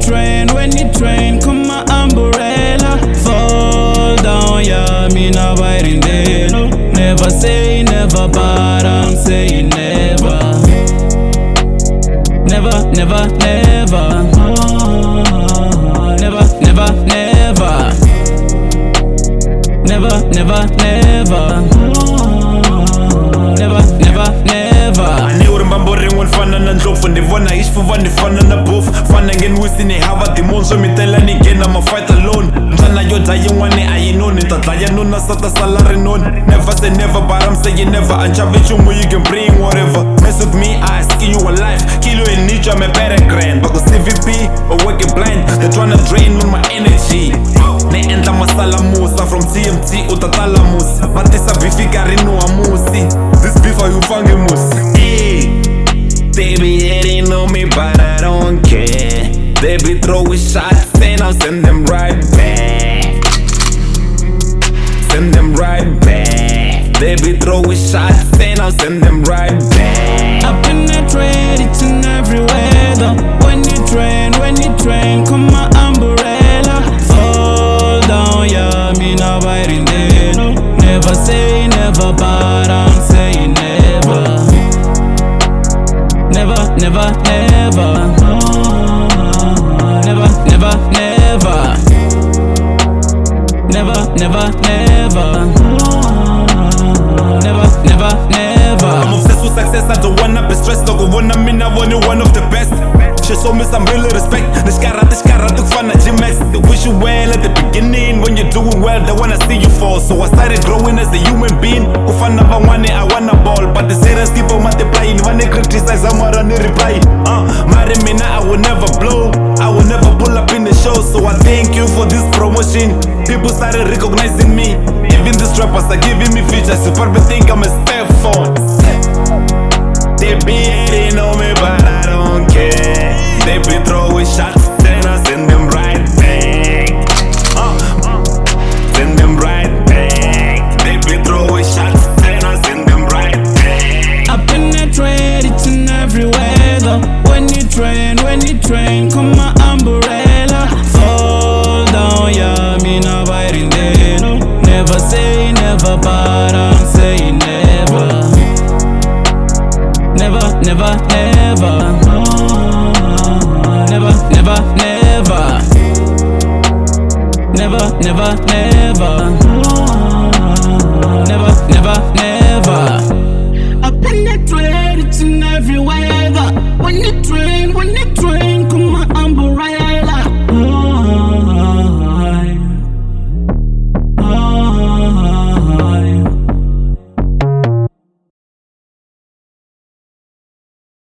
you train, come my umbrella. Fall down, yeah, me not biting there. Never say never, but I'm saying never. Never, never, never. Never, never, never. Never, never, never. Never, never, never. Mbamboring one fana na ndlovu ndivona ishifuva ndifana na bofu fana ngenwisi ni hava dimonso mitela ni again I'ma fight alone mtana yo daya yin'wane ayinoni ntatdlaya nona sata salary noni never say never but I'm saying never anchave chumu you can bring whatever mess with me I skin you alive kill you in niche I'm a better grand but CVP or working blind they're tryna drain on my energy ne endla masala musa from TMT utatala musi matisa bifika rinu amusi this beef are you fungi musi. They be hating on me, but I don't care. They be throwing shots, and I'll send them right back. Send them right back. They be throwing shots, and I'll send them right back. I penetrate each and every weather. When you train, come my umbrella. Fall down, yeah, me not biting there. Never say never, but I'm saying never. Never, never, never. Never, never, never. Never, never, never. Never, never, never. I'm obsessed with success, I don't wanna be stressed. Don't go wanna mean I want you one of the best. She showed me some real respect. Nishkara, tukfana G-Max. They wish you well at the beginning. When you're doing well, they wanna see you fall. So I started growing as a human being. Kufana bangwane, I wanna ball. But the serious keep on multiplying. When they criticize, I'm not reply. Marry me now, I will never blow. I will never pull up in the show. So I thank you for this promotion. People started recognizing me. Even these rappers are giving me features. You probably think I'm a step phone. They be hating on me, but I don't care. They be throwing shots, then I send them right back. Send them right back. They be throwing shots, then I send them right back. I penetrate each and every weather. When you train, come my umbrella. Fall down, yeah, me not biting there. Never say never, but I'm saying never. Never, never, never. Never, never, never. Never, never, never. Never, never, never. I penetrate it in every weather. When you train,